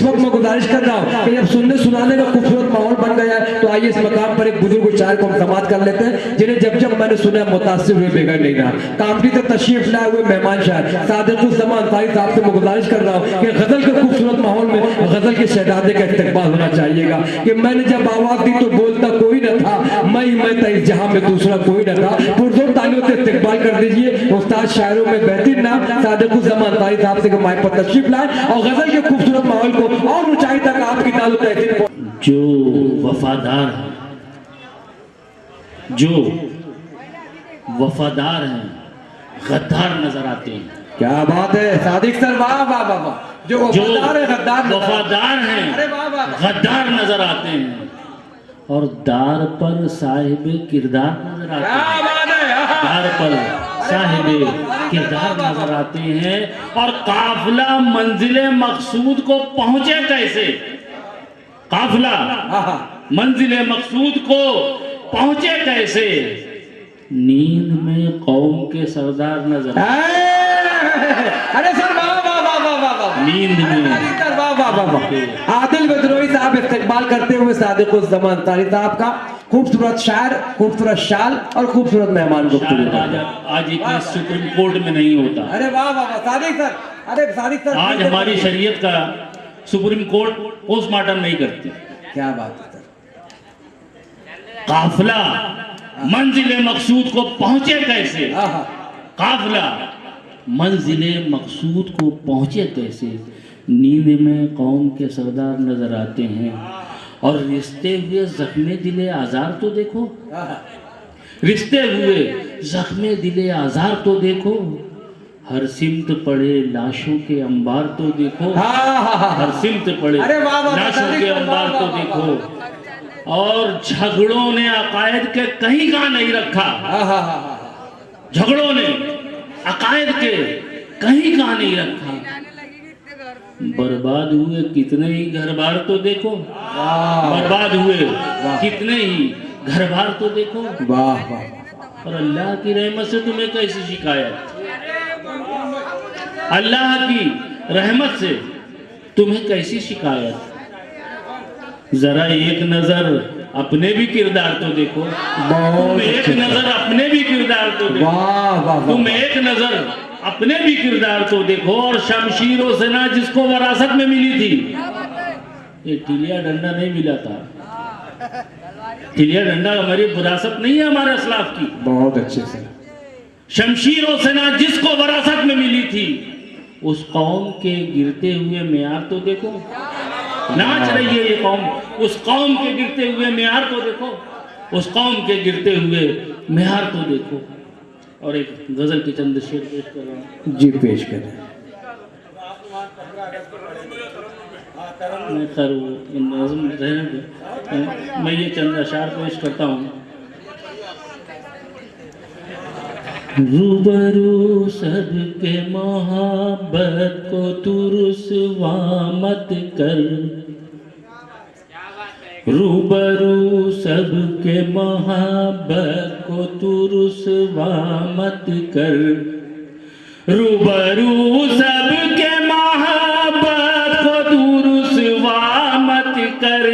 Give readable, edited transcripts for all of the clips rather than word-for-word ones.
वक्त मैं गुजारिश कर रहा हूँ कि जब सुनने सुनाने का खूबसूरत माहौल बन गया है तो आइए इस मकाम पर एक बुजुर्ग शायर को हम समाप्त कर लेते हैं, जिन्हें जब जब मैंने सुना मुतासिर हुए बेगर नहीं रहा। कामटी से तशरीफ लाए हुए मेहमान शायर सादिकुज़्ज़मान अंसारी साहब से मैं गुजारिश कर रहा हूँ कि गजल के खूबसूरत माहौल में गजल के शहजादे का इस्तेकबाल होना चाहिएगा। कि मैंने जब आवाज दी तो बोलता कोई न था, मैं था इस जहां में दूसरा कोई न था। पुरजोर तालियों से इस्तेकबाल कर दीजिए उस्ताद शायरों में बेहतरीन नाम सादिकुज़्ज़मान अंसारी साहब से माइक पर तशरीफ लाए और गजल के खूबसूरत माहौल को और ऊंचाई तक आपकी तालु तहसीन जो वफादार हैं, जो वफादार हैं गद्दार नजर आते हैं। क्या बात है सादिक सर, वाह वाह वाह वाह। जो वफादार है वफादार हैं गद्दार नजर आते हैं और दार पर साहिब किरदार नजर आते हैं। दार पर साहिब किरदार नजर आते हैं और काफिला मंजिले मकसूद को पहुंचे कैसे, काफिला मंजिले मकसूद को पहुंचे कैसे, नींद में कौम के सरदार नजर। अरे सर वाह वाह वाह वाह वाह वाह, नींद में वाह वाह वाह वाह। आदिल विद्रोही साहब इस्तेकबाल करते हुए सादिकुज़्ज़मान अंसारी साहब का खूबसूरत शायर, खूबसूरत शाल और खूबसूरत मेहमान को आज इतने सुप्रीम कोर्ट में नहीं होता। अरे वाह वाह वाह सादिक सर, अरे सादिक सर, आज हमारी शरीयत का सुप्रीम कोर्ट पोस्टमार्टम नहीं करती। क्या बात है सर। काफिला मंजिले मकसूद को पहुंचे कैसे, काफिला मंजिले मकसूद को पहुंचे कैसे, नींद में कौम के सरदार नजर आते हैं और रिश्ते हुए जख्मे दिले आजार तो देखो, रिश्ते हुए जख्मे दिले आजार तो देखो, हर सिमत पड़े लाशों के अंबार तो देखो, हर सिमत पड़े लाशों के अंबार तो देखो, और झगड़ों ने अकायद के कहीं का नहीं रखा, झगड़ों ने अकायद के कहीं का नहीं रखा, बर्बाद हुए कितने ही घर बार तो देखो, बर्बाद हुए कितने ही घर बार तो देखो। वाह वाह। और अल्लाह की रहमत से तुम्हें कैसी शिकायत, अल्लाह की रहमत से तुम्हें कैसी शिकायत। जरा एक नजर अपने भी किरदार तो देखो, तुम एक नजर अपने भी किरदार तो देखो, तुम एक नजर अपने भी किरदार तो देखो। और शमशीरों से ना जिसको विरासत में मिली थी, ये टिलिया डंडा नहीं मिला था, टिलिया डंडा हमारी विरासत नहीं है, हमारे असलाफ की। बहुत अच्छे से। शमशीरों से ना जिसको विरासत में मिली थी, उस कौम के गिरते हुए मेयार तो देखो, नाच रही है ये कौम, उस कौम के गिरते हुए मेयार तो देखो, उस कौम के गिरते हुए मेयार तो देखो। और एक गजल के चंद शेर पेश कर रहा हूँ। जी पेश करें। मैं मैं ये चंद अशार पेश करता हूँ। रूबरू सबके मोहब्बत को तू रुसवा मत कर, रूबरू सबके मोहब्बत को तू रुसवा मत कर, रूबरू सबके मोहब्बत को तू रुसवा मत कर,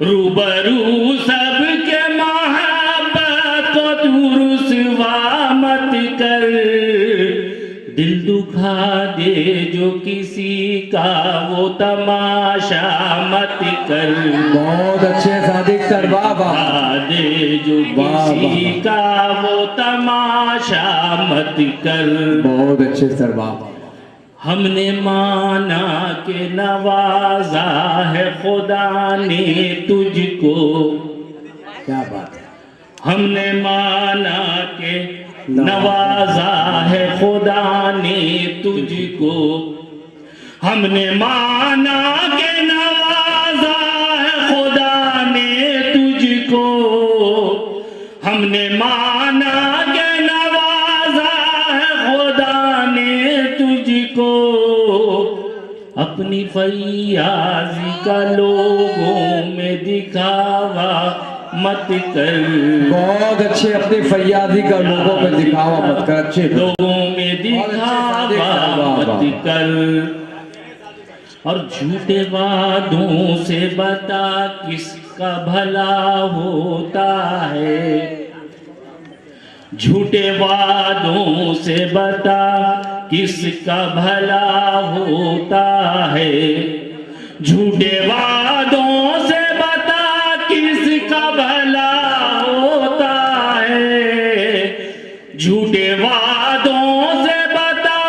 रूबरू सबके मोहब्बत को तू रुसवा मत कर, दिल दुखा दे जो किसी का वो तमाशा मत कर। बहुत अच्छे सादिक सर, वाह वाह। दे जो किसी का वो तमाशा मत कर। बहुत अच्छे सर, वाह। हमने माना के नवाजा है खुदा ने तुझको, क्या बात है। हमने माना के नवाजा है खुदा ने तुझको, हमने माना के नवाजा है खुदा ने तुझको, हमने माना के नवाजा है खुदा ने तुझको, अपनी फैयाजी का लोगों में दिखावा मत कर। बहुत अच्छे, अपनी फैयादी का लोगों में दिखावा मत कर, अच्छे लोगों में दिखावा मत कर। और झूठे वादों से बता किसका भला होता है, झूठे वादों से बता किसका भला होता है, झूठे वादों से बता किसका भला होता है, झूठे वादों से बता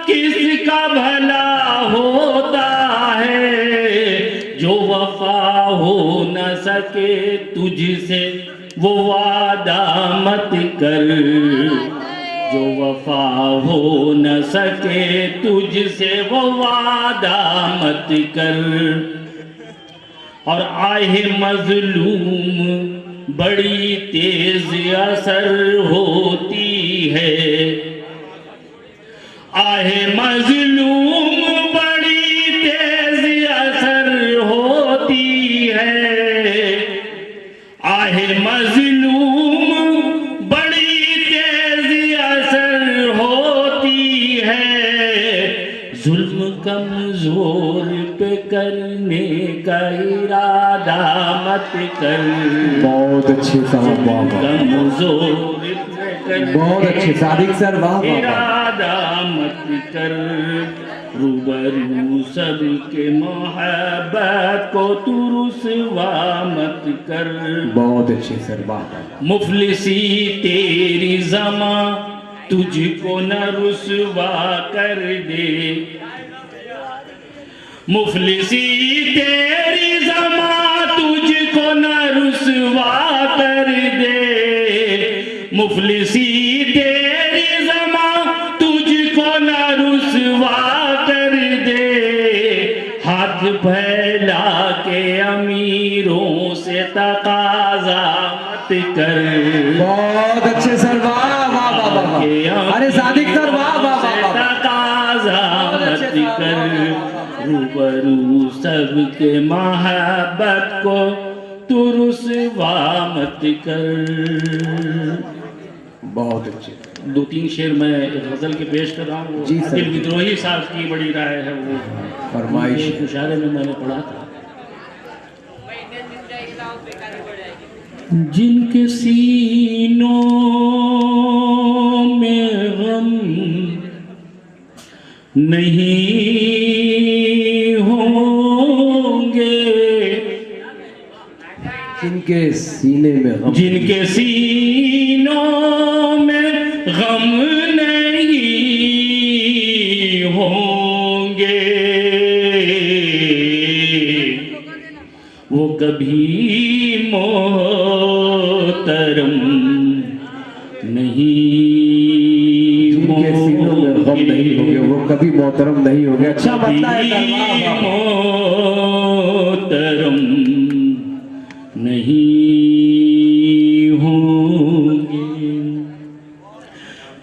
किसका भला होता है, जो वफा हो न सके तुझसे वो वादा मत कर, जो वफा हो न सके तुझसे वो वादा मत कर। और आहे मजलूम बड़ी तेज असर होती है, आहे मजलूम बड़ी तेज असर होती है, आहे मजलूम बड़ी तेज असर होती है, जुल्म कमजोर पे करने का इरादा मत कर, बहुत अच्छे साहब, वाह वाह, कमजोर पे करने बहुत अच्छे सादिक सर, वाह वाह वाह। इरादा मत कर, रूबरू सबके मोहब्बत को तू रुसवा मत कर, बहुत अच्छे सर, वाह वाह। मुफलिसी तेरी जमा तुझको न रुसवा कर दे, मुफलिसी तेरी जमा तुझको न रुसवा कर दे, मुफलिसी तेरी जमा तुझको न रुसवा कर दे, हाथ फैला के अमीरों से तकाजा मत कर, बहुत अच्छे सर, वाह वाह वाह वाह वाह। अरे सादिक सर, वाह वाह वाह वाह। तकाजा मत कर, रूबरू सबके मोहब्बत को तू रुसवा मत कर। बहुत अच्छे। दो तीन शेर मैं गजल के पेश कर रहा हूँ। जी सर। दिल विद्रोही साहब की बड़ी राय है, वो फरमाइश। एक मुशायरे में मैंने पढ़ा था। जिनके सीनों में गम नहीं होंगे, जिनके सीने में गम, जिनके सीनों में गम नहीं होंगे, वो कभी मोहतरम नहीं जिनके सीनों में गम नहीं होंगे वो कभी मोहतरम नहीं होंगे। अच्छा बतला है सर, वाह वाह वाह। मोहतरम नहीं होंगे।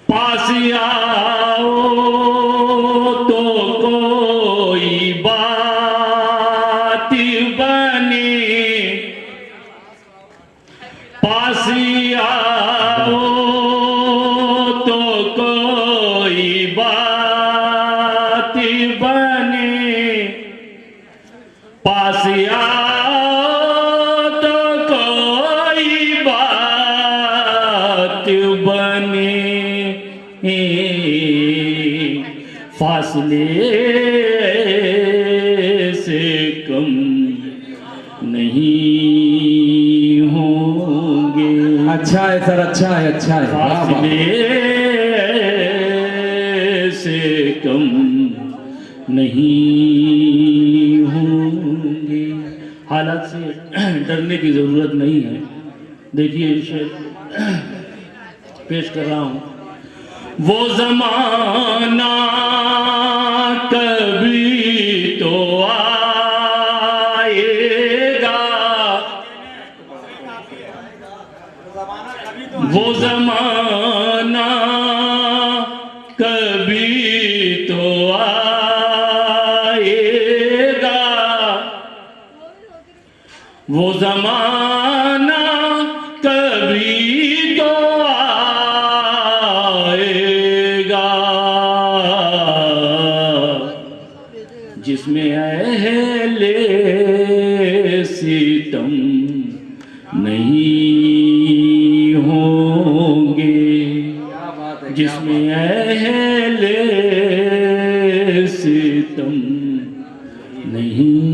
पास आओ तो कोई बात बने, पास आओ तो कोई बात बने, पास आओ तो कोई बात बने, फासले से कम नहीं होंगे। अच्छा है सर, अच्छा है, अच्छा है, वाह वाह। फासले से कम नहीं होंगे। हालात से डरने की जरूरत नहीं है। देखिए शेर पेश कर रहा हूं। वो जमाना कभी तो आएगा, वो जमाना कभी तो आएगा, वो जमाना कभी तो आएगा, जिसमें सितम नहीं होंगे, जिसमें अहले सितम नहीं